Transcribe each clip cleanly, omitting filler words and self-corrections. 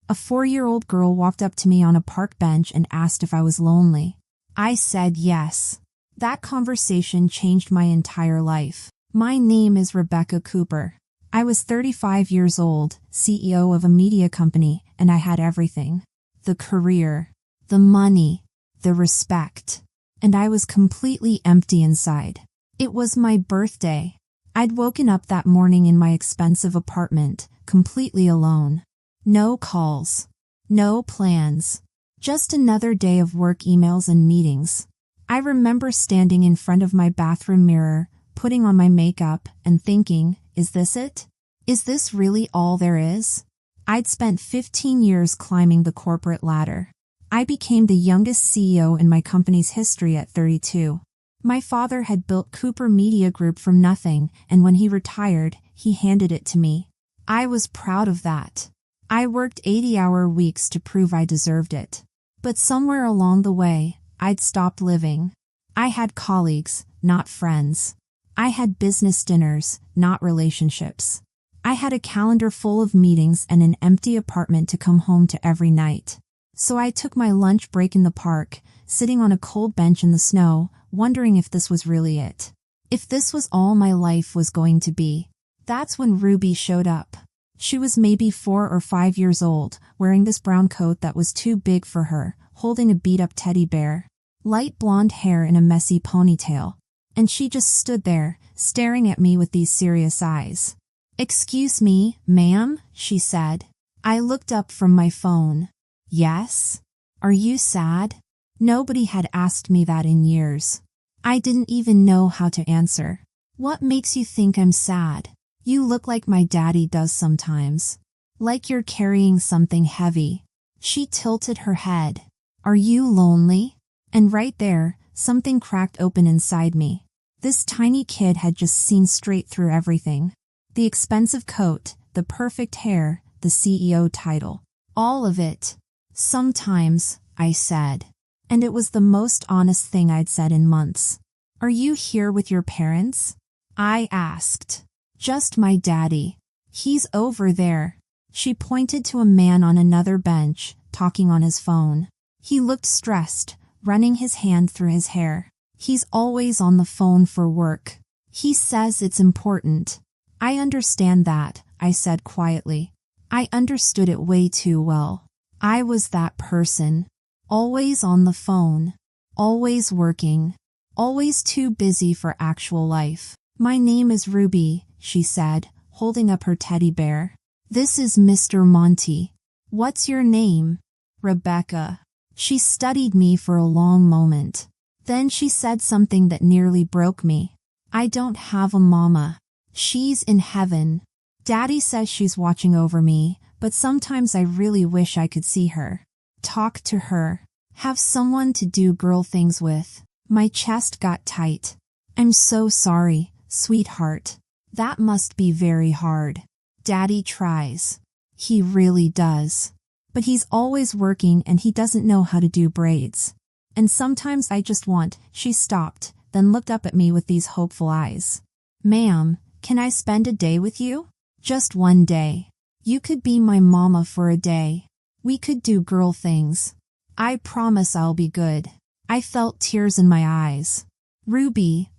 A 4-year-old girl walked up to me on a park bench and asked if I was lonely. I said yes. That conversation changed my entire life. My name is Rebecca Cooper. I was 35 years old, CEO of a media company, and I had everything. The career, the money, the respect. And I was completely empty inside. It was my birthday. I'd woken up that morning in my expensive apartment, completely alone. No calls. No plans. Just another day of work emails and meetings. I remember standing in front of my bathroom mirror, putting on my makeup, and thinking, is this it? Is this really all there is? I'd spent 15 years climbing the corporate ladder. I became the youngest CEO in my company's history at 32. My father had built Cooper Media Group from nothing, and when he retired, he handed it to me. I was proud of that. I worked 80-hour weeks to prove I deserved it. But somewhere along the way, I'd stopped living. I had colleagues, not friends. I had business dinners, not relationships. I had a calendar full of meetings and an empty apartment to come home to every night. So I took my lunch break in the park, sitting on a cold bench in the snow, wondering if this was really it. If this was all my life was going to be. That's when Ruby showed up. She was maybe 4 or 5 years old, wearing this brown coat that was too big for her, holding a beat-up teddy bear. Light blonde hair in a messy ponytail. And she just stood there, staring at me with these serious eyes. "Excuse me, ma'am," she said. I looked up from my phone. "Yes? Are you sad?" Nobody had asked me that in years. I didn't even know how to answer. "What makes you think I'm sad? You look like my daddy does sometimes. Like you're carrying something heavy." She tilted her head. "Are you lonely?" And right there, something cracked open inside me. This tiny kid had just seen straight through everything. The expensive coat, the perfect hair, the CEO title. All of it. "Sometimes," I said. And it was the most honest thing I'd said in months. "Are you here with your parents?" I asked. "Just my daddy. He's over there." She pointed to a man on another bench, talking on his phone. He looked stressed, running his hand through his hair. "He's always on the phone for work. He says it's important." "I understand that," I said quietly. I understood it way too well. I was that person. Always on the phone. Always working. Always too busy for actual life. "My name is Ruby," she said, holding up her teddy bear. "This is Mr. Monty. What's your name?" "Rebecca." She studied me for a long moment. Then she said something that nearly broke me. "I don't have a mama. She's in heaven. Daddy says she's watching over me, but sometimes I really wish I could see her. Talk to her. Have someone to do girl things with." My chest got tight. "I'm so sorry, sweetheart. That must be very hard. Daddy tries. He really does. But he's always working and he doesn't know how to do braids. And sometimes I just want—" She stopped, then looked up at me with these hopeful eyes. "Ma'am, can I spend a day with you? Just one day. You could be my mama for a day. We could do girl things. I promise I'll be good." I felt tears in my eyes. "Ruby,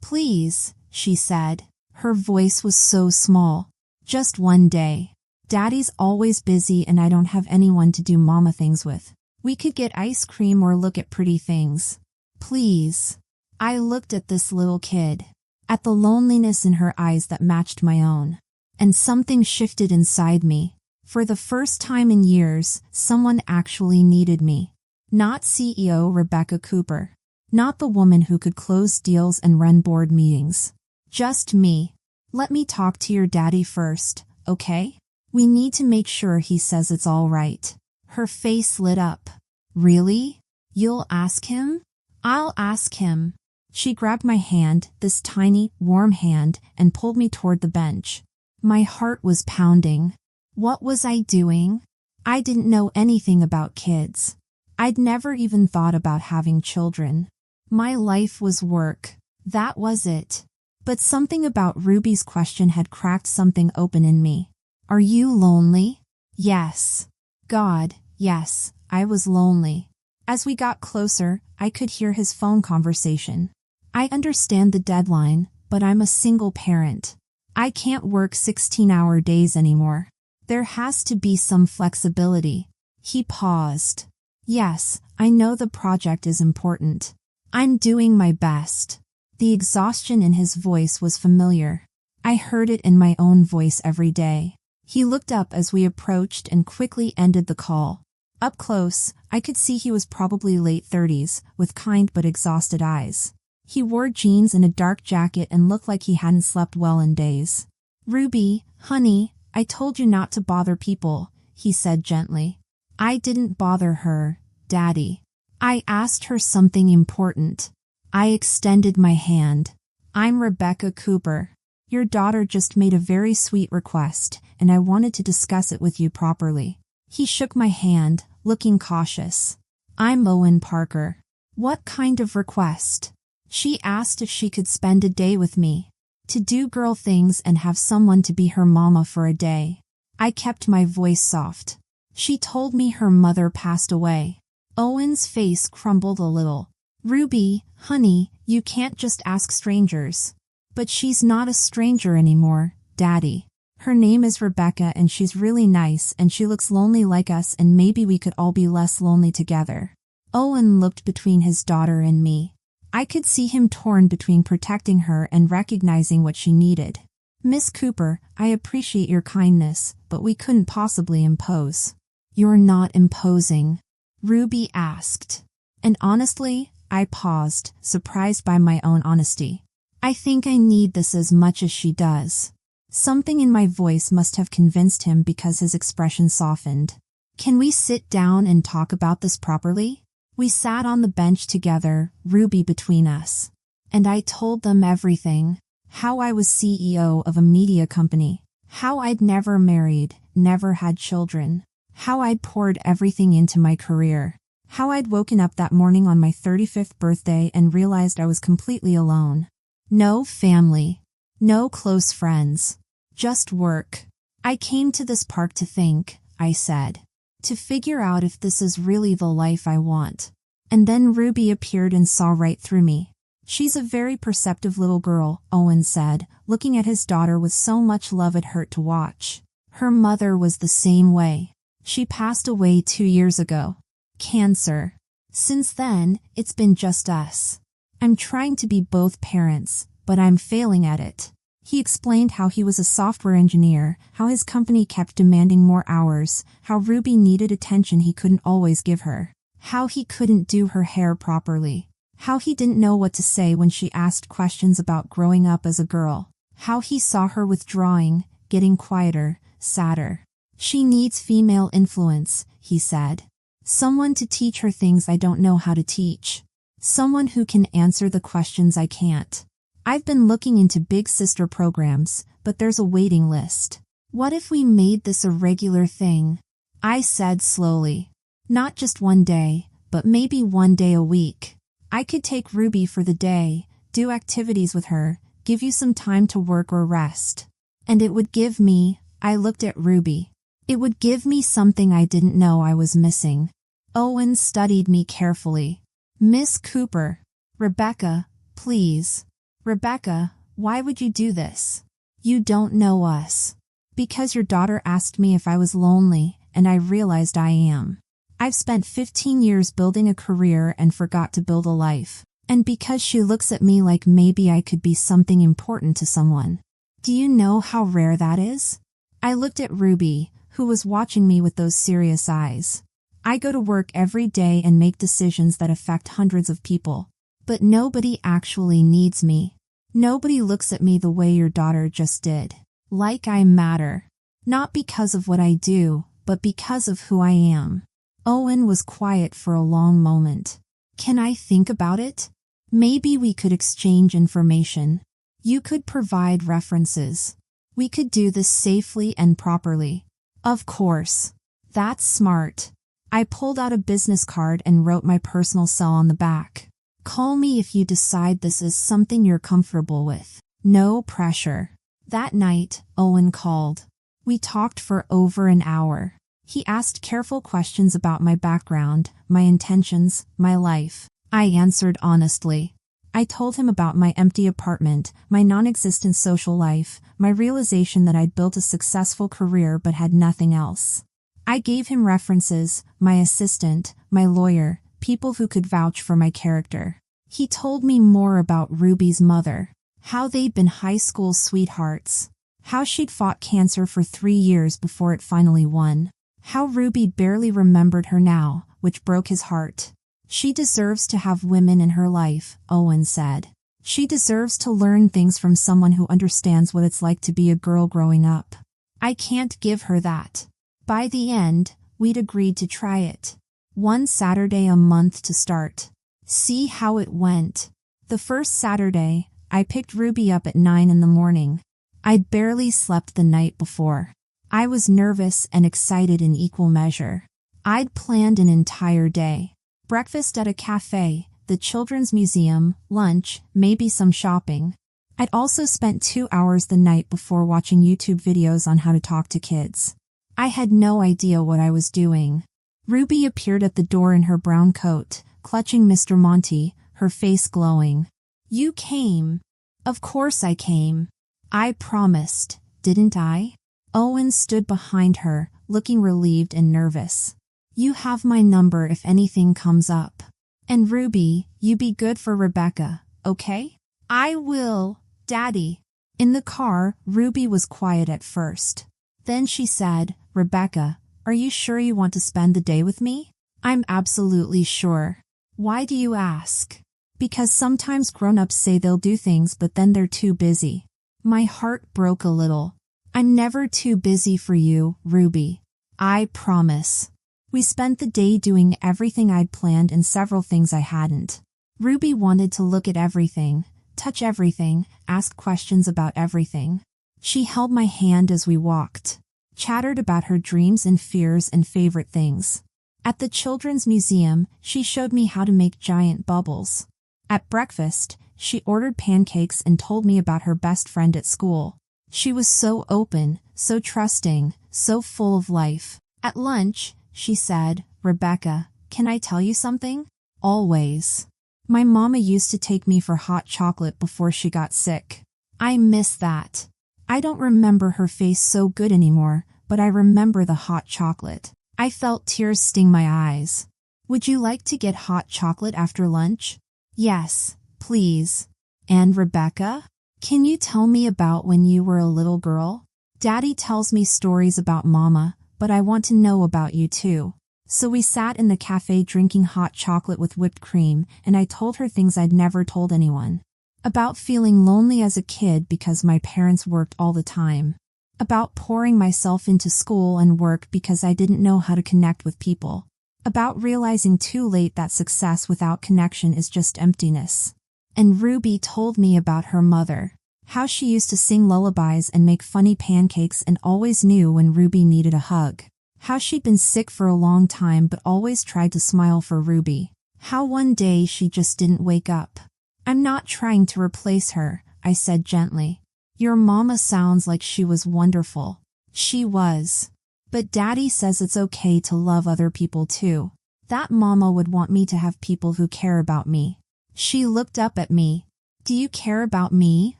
please," she said. Her voice was so small. "Just one day. Daddy's always busy and I don't have anyone to do mama things with. We could get ice cream or look at pretty things. Please." I looked at this little kid, at the loneliness in her eyes that matched my own. And something shifted inside me. For the first time in years, someone actually needed me. Not CEO Rebecca Cooper. Not the woman who could close deals and run board meetings. Just me. "Let me talk to your daddy first, okay? We need to make sure he says it's all right." Her face lit up. "Really? You'll ask him?" "I'll ask him." She grabbed my hand, this tiny, warm hand, and pulled me toward the bench. My heart was pounding. What was I doing? I didn't know anything about kids. I'd never even thought about having children. My life was work. That was it. But something about Ruby's question had cracked something open in me. "Are you lonely?" Yes. God, yes, I was lonely. As we got closer, I could hear his phone conversation. I understand the deadline, but I'm a single parent. I can't work 16-hour days anymore. There has to be some flexibility. He paused. Yes, I know the project is important. I'm doing my best. The exhaustion in his voice was familiar. I heard it in my own voice every day. He looked up as we approached and quickly ended the call. Up close, I could see he was probably late 30s, with kind but exhausted eyes. He wore jeans and a dark jacket and looked like he hadn't slept well in days. "Ruby, honey, I told you not to bother people," he said gently. I didn't bother her, Daddy. I asked her something important. I extended my hand. "I'm Rebecca Cooper. Your daughter just made a very sweet request, and I wanted to discuss it with you properly." He shook my hand, looking cautious. "I'm Owen Parker." "What kind of request?" She asked if she could spend a day with me. To do girl things and have someone to be her mama for a day. I kept my voice soft. "She told me her mother passed away." Owen's face crumbled a little. "Ruby, honey, you can't just ask strangers." "But she's not a stranger anymore, Daddy. Her name is Rebecca and she's really nice and she looks lonely like us and maybe we could all be less lonely together." Owen looked between his daughter and me. I could see him torn between protecting her and recognizing what she needed. "Miss Cooper, I appreciate your kindness, but we couldn't possibly impose." "You're not imposing," Ruby asked. And honestly, I paused, surprised by my own honesty. "I think I need this as much as she does." Something in my voice must have convinced him because his expression softened. "Can we sit down and talk about this properly?" We sat on the bench together, Ruby between us. And I told them everything. How I was CEO of a media company. How I'd never married, never had children. How I'd poured everything into my career. How I'd woken up that morning on my 35th birthday and realized I was completely alone. No family. No close friends. Just work. "I came to this park to think," I said. "To figure out if this is really the life I want." And then Ruby appeared and saw right through me. "She's a very perceptive little girl," Owen said, looking at his daughter with so much love it hurt to watch. "Her mother was the same way. She passed away 2 years ago. Cancer. Since then, it's been just us. I'm trying to be both parents, but I'm failing at it." He explained how he was a software engineer, how his company kept demanding more hours, how Ruby needed attention he couldn't always give her, how he couldn't do her hair properly, how he didn't know what to say when she asked questions about growing up as a girl, how he saw her withdrawing, getting quieter, sadder. "She needs female influence," he said. "Someone to teach her things I don't know how to teach. Someone who can answer the questions I can't. I've been looking into big sister programs, but there's a waiting list. What if we made this a regular thing?" I said slowly. "Not just one day, but maybe one day a week. I could take Ruby for the day, do activities with her, give you some time to work or rest. And it would give me," I looked at Ruby, "it would give me something I didn't know I was missing." Owen studied me carefully. "Miss Cooper." "Rebecca, please." "Rebecca, why would you do this? You don't know us." "Because your daughter asked me if I was lonely, and I realized I am. I've spent 15 years building a career and forgot to build a life. And because she looks at me like maybe I could be something important to someone. Do you know how rare that is?" I looked at Ruby, who was watching me with those serious eyes. "I go to work every day and make decisions that affect hundreds of people. But nobody actually needs me. Nobody looks at me the way your daughter just did. Like I matter. Not because of what I do, but because of who I am." Owen was quiet for a long moment. "Can I think about it? Maybe we could exchange information. You could provide references. We could do this safely and properly." "Of course. That's smart." I pulled out a business card and wrote my personal cell on the back. "Call me if you decide this is something you're comfortable with. No pressure." That night, Owen called. We talked for over an hour. He asked careful questions about my background, my intentions, my life. I answered honestly. I told him about my empty apartment, my non-existent social life, my realization that I'd built a successful career but had nothing else. I gave him references, my assistant, my lawyer, people who could vouch for my character. He told me more about Ruby's mother, how they'd been high school sweethearts, how she'd fought cancer for 3 years before it finally won, how Ruby barely remembered her now, which broke his heart. She deserves to have women in her life, Owen said. She deserves to learn things from someone who understands what it's like to be a girl growing up. I can't give her that. By the end, we'd agreed to try it. 1 Saturday a month to start. See how it went. The first Saturday, I picked Ruby up at 9 in the morning. I'd barely slept the night before. I was nervous and excited in equal measure. I'd planned an entire day. Breakfast at a cafe, the children's museum, lunch, maybe some shopping. I'd also spent 2 hours the night before watching YouTube videos on how to talk to kids. I had no idea what I was doing. Ruby appeared at the door in her brown coat, clutching Mr. Monty, her face glowing. You came. Of course I came. I promised, didn't I? Owen stood behind her, looking relieved and nervous. You have my number if anything comes up. And Ruby, you be good for Rebecca, okay? I will, Daddy. In the car, Ruby was quiet at first. Then she said, Rebecca, are you sure you want to spend the day with me? I'm absolutely sure. Why do you ask? Because sometimes grown-ups say they'll do things but then they're too busy. My heart broke a little. I'm never too busy for you, Ruby. I promise. We spent the day doing everything I'd planned and several things I hadn't. Ruby wanted to look at everything, touch everything, ask questions about everything. She held my hand as we walked, chattered about her dreams and fears and favorite things. At the children's museum, she showed me how to make giant bubbles. At breakfast, she ordered pancakes and told me about her best friend at school. She was so open, so trusting, so full of life. At lunch, she said, Rebecca, can I tell you something? Always. My mama used to take me for hot chocolate before she got sick. I miss that. I don't remember her face so good anymore, but I remember the hot chocolate. I felt tears sting my eyes. Would you like to get hot chocolate after lunch? Yes, please. And Rebecca? Can you tell me about when you were a little girl? Daddy tells me stories about Mama, but I want to know about you too. So we sat in the cafe drinking hot chocolate with whipped cream, and I told her things I'd never told anyone. About feeling lonely as a kid because my parents worked all the time. About pouring myself into school and work because I didn't know how to connect with people. About realizing too late that success without connection is just emptiness. And Ruby told me about her mother. How she used to sing lullabies and make funny pancakes and always knew when Ruby needed a hug. How she'd been sick for a long time but always tried to smile for Ruby. How one day she just didn't wake up. I'm not trying to replace her, I said gently. Your mama sounds like she was wonderful. She was. But Daddy says it's okay to love other people too. That mama would want me to have people who care about me. She looked up at me. Do you care about me,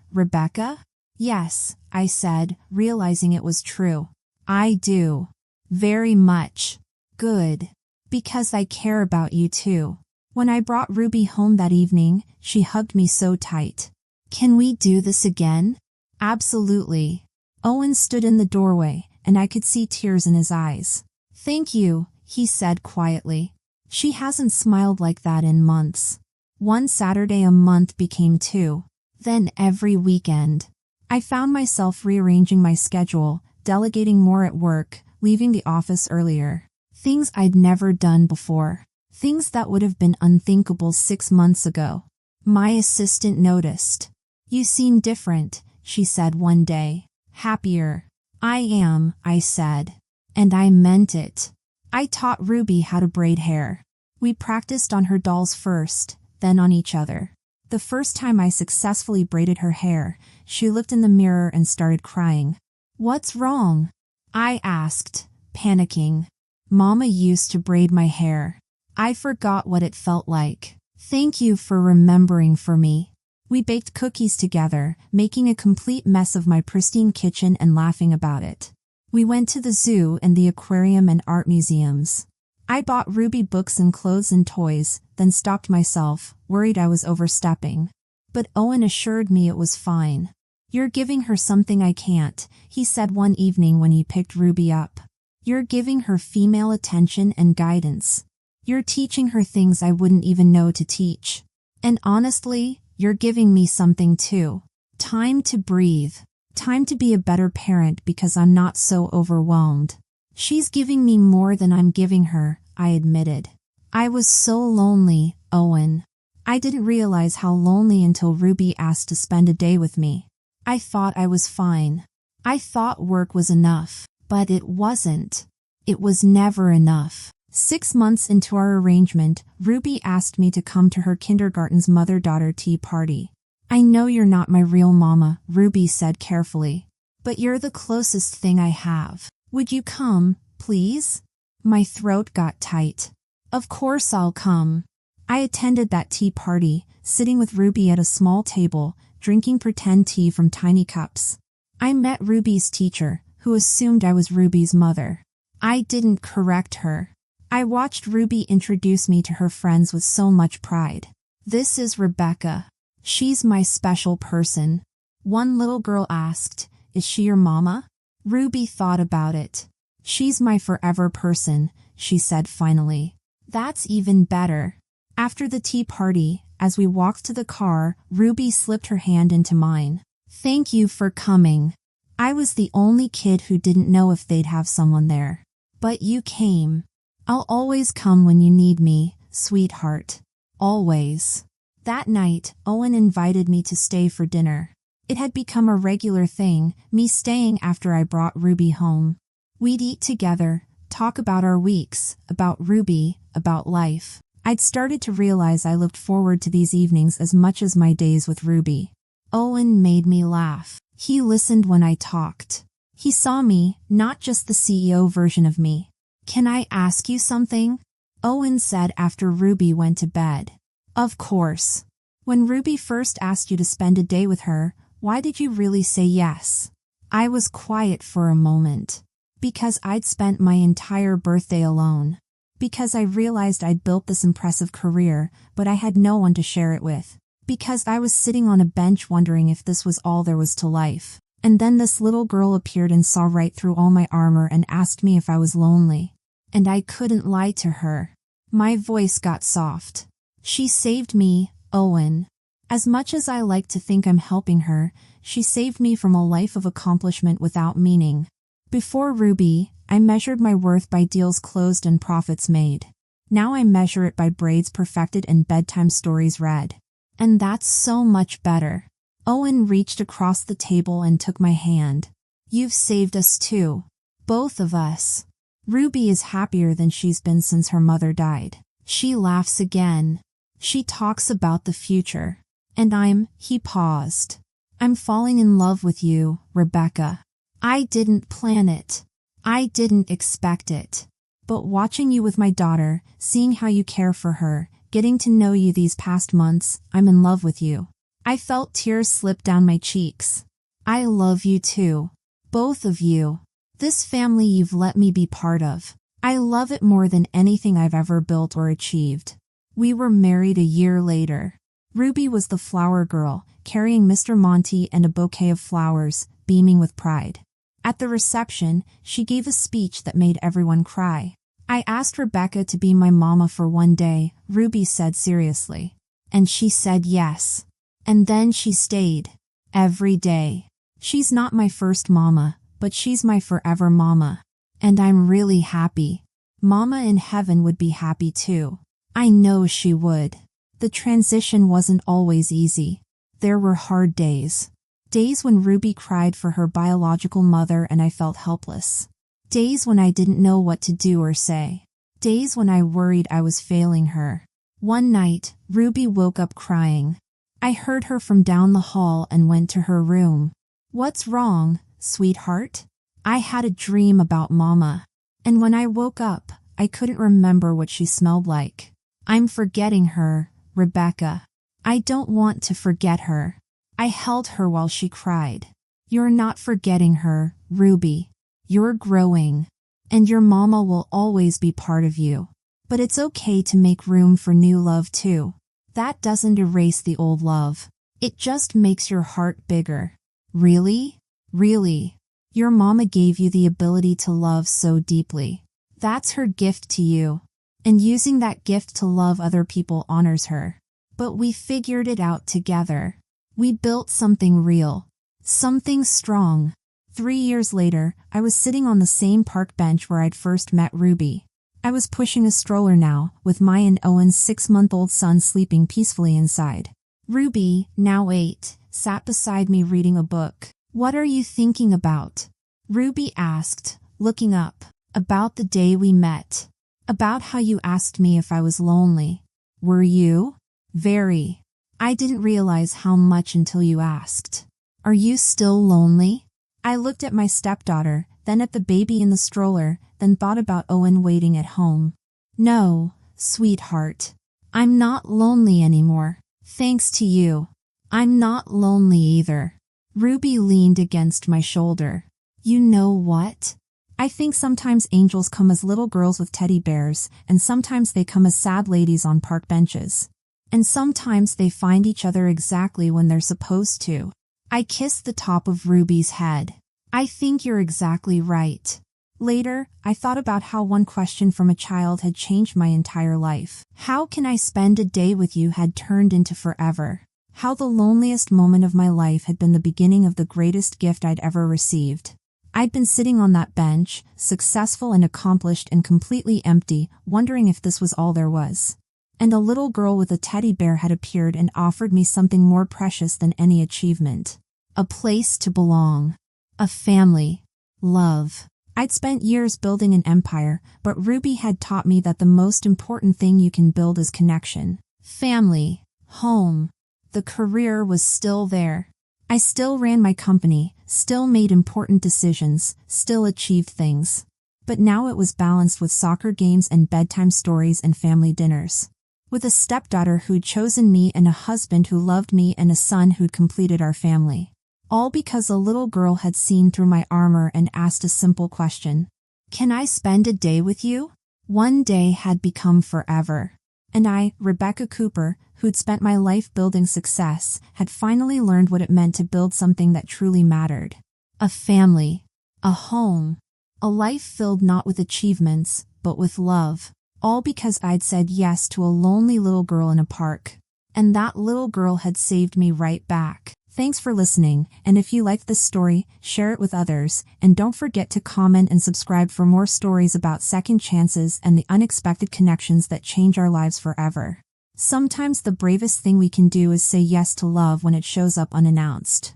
Rebecca? Yes, I said, realizing it was true. I do. Very much. Good. Because I care about you too. When I brought Ruby home that evening, she hugged me so tight. Can we do this again? Absolutely. Owen stood in the doorway, and I could see tears in his eyes. Thank you, he said quietly. She hasn't smiled like that in months. 1 Saturday a month became 2. Then every weekend. I found myself rearranging my schedule, delegating more at work, leaving the office earlier. Things I'd never done before. Things that would have been unthinkable 6 months ago. My assistant noticed. You seem different, she said one day. Happier. I am, I said. And I meant it. I taught Ruby how to braid hair. We practiced on her dolls first, then on each other. The first time I successfully braided her hair, she looked in the mirror and started crying. What's wrong? I asked, panicking. Mama used to braid my hair. I forgot what it felt like. Thank you for remembering for me. We baked cookies together, making a complete mess of my pristine kitchen and laughing about it. We went to the zoo and the aquarium and art museums. I bought Ruby books and clothes and toys, then stopped myself, worried I was overstepping. But Owen assured me it was fine. You're giving her something I can't, he said one evening when he picked Ruby up. You're giving her female attention and guidance. You're teaching her things I wouldn't even know to teach. And honestly, you're giving me something too. Time to breathe. Time to be a better parent because I'm not so overwhelmed. She's giving me more than I'm giving her, I admitted. I was so lonely, Owen. I didn't realize how lonely until Ruby asked to spend a day with me. I thought I was fine. I thought work was enough, but it wasn't. It was never enough. 6 months into our arrangement, Ruby asked me to come to her kindergarten's mother-daughter tea party. I know you're not my real mama, Ruby said carefully, but you're the closest thing I have. Would you come, please? My throat got tight. Of course I'll come. I attended that tea party, sitting with Ruby at a small table, drinking pretend tea from tiny cups. I met Ruby's teacher, who assumed I was Ruby's mother. I didn't correct her. I watched Ruby introduce me to her friends with so much pride. This is Rebecca. She's my special person. One little girl asked, "Is she your mama?" Ruby thought about it. "She's my forever person," she said finally. That's even better. After the tea party, as we walked to the car, Ruby slipped her hand into mine. Thank you for coming. I was the only kid who didn't know if they'd have someone there. But you came. I'll always come when you need me, sweetheart. Always. That night, Owen invited me to stay for dinner. It had become a regular thing, me staying after I brought Ruby home. We'd eat together, talk about our weeks, about Ruby, about life. I'd started to realize I looked forward to these evenings as much as my days with Ruby. Owen made me laugh. He listened when I talked. He saw me, not just the CEO version of me. Can I ask you something? Owen said after Ruby went to bed. Of course. When Ruby first asked you to spend a day with her, why did you really say yes? I was quiet for a moment. Because I'd spent my entire birthday alone. Because I realized I'd built this impressive career, but I had no one to share it with. Because I was sitting on a bench wondering if this was all there was to life. And then this little girl appeared and saw right through all my armor and asked me if I was lonely. And I couldn't lie to her. My voice got soft. She saved me, Owen. As much as I like to think I'm helping her, she saved me from a life of accomplishment without meaning. Before Ruby, I measured my worth by deals closed and profits made. Now I measure it by braids perfected and bedtime stories read. And that's so much better. Owen reached across the table and took my hand. You've saved us too. Both of us. Ruby is happier than she's been since her mother died. She laughs again. She talks about the future. And he paused. I'm falling in love with you, Rebecca. I didn't plan it. I didn't expect it. But watching you with my daughter, seeing how you care for her, getting to know you these past months, I'm in love with you. I felt tears slip down my cheeks. I love you too. Both of you. This family you've let me be part of. I love it more than anything I've ever built or achieved. We were married a year later. Ruby was the flower girl, carrying Mr. Monty and a bouquet of flowers, beaming with pride. At the reception, she gave a speech that made everyone cry. I asked Rebecca to be my mama for one day, Ruby said seriously. And she said yes. And then she stayed. Every day. She's not my first mama, but she's my forever mama. And I'm really happy. Mama in heaven would be happy too. I know she would. The transition wasn't always easy. There were hard days. Days when Ruby cried for her biological mother and I felt helpless. Days when I didn't know what to do or say. Days when I worried I was failing her. One night, Ruby woke up crying. I heard her from down the hall and went to her room. What's wrong, sweetheart? I had a dream about Mama. And when I woke up, I couldn't remember what she smelled like. I'm forgetting her, Rebecca. I don't want to forget her. I held her while she cried. You're not forgetting her, Ruby. You're growing. And your mama will always be part of you. But it's okay to make room for new love too. That doesn't erase the old love. It just makes your heart bigger. Really? Really? Your mama gave you the ability to love so deeply. That's her gift to you. And using that gift to love other people honors her. But we figured it out together. We built something real. Something strong. 3 years later, I was sitting on the same park bench where I'd first met Ruby. I was pushing a stroller now, with my and Owen's 6-month-old son sleeping peacefully inside. Ruby, now 8, sat beside me reading a book. What are you thinking about? Ruby asked, looking up. About the day we met. About how you asked me if I was lonely. Were you? Very. I didn't realize how much until you asked. Are you still lonely? I looked at my stepdaughter, then at the baby in the stroller, then thought about Owen waiting at home. No, sweetheart. I'm not lonely anymore. Thanks to you. I'm not lonely either. Ruby leaned against my shoulder. You know what? I think sometimes angels come as little girls with teddy bears, and sometimes they come as sad ladies on park benches. And sometimes they find each other exactly when they're supposed to. I kissed the top of Ruby's head. I think you're exactly right. Later, I thought about how one question from a child had changed my entire life. How can I spend a day with you had turned into forever. How the loneliest moment of my life had been the beginning of the greatest gift I'd ever received. I'd been sitting on that bench, successful and accomplished and completely empty, wondering if this was all there was. And a little girl with a teddy bear had appeared and offered me something more precious than any achievement. A place to belong. A family. Love. I'd spent years building an empire, but Ruby had taught me that the most important thing you can build is connection. Family. Home. The career was still there. I still ran my company, still made important decisions, still achieved things. But now it was balanced with soccer games and bedtime stories and family dinners. With a stepdaughter who'd chosen me and a husband who loved me and a son who'd completed our family. All because a little girl had seen through my armor and asked a simple question. Can I spend a day with you? One day had become forever. And I, Rebecca Cooper, who'd spent my life building success, had finally learned what it meant to build something that truly mattered. A family. A home. A life filled not with achievements, but with love. All because I'd said yes to a lonely little girl in a park. And that little girl had saved me right back. Thanks for listening, and if you liked this story, share it with others, and don't forget to comment and subscribe for more stories about second chances and the unexpected connections that change our lives forever. Sometimes the bravest thing we can do is say yes to love when it shows up unannounced.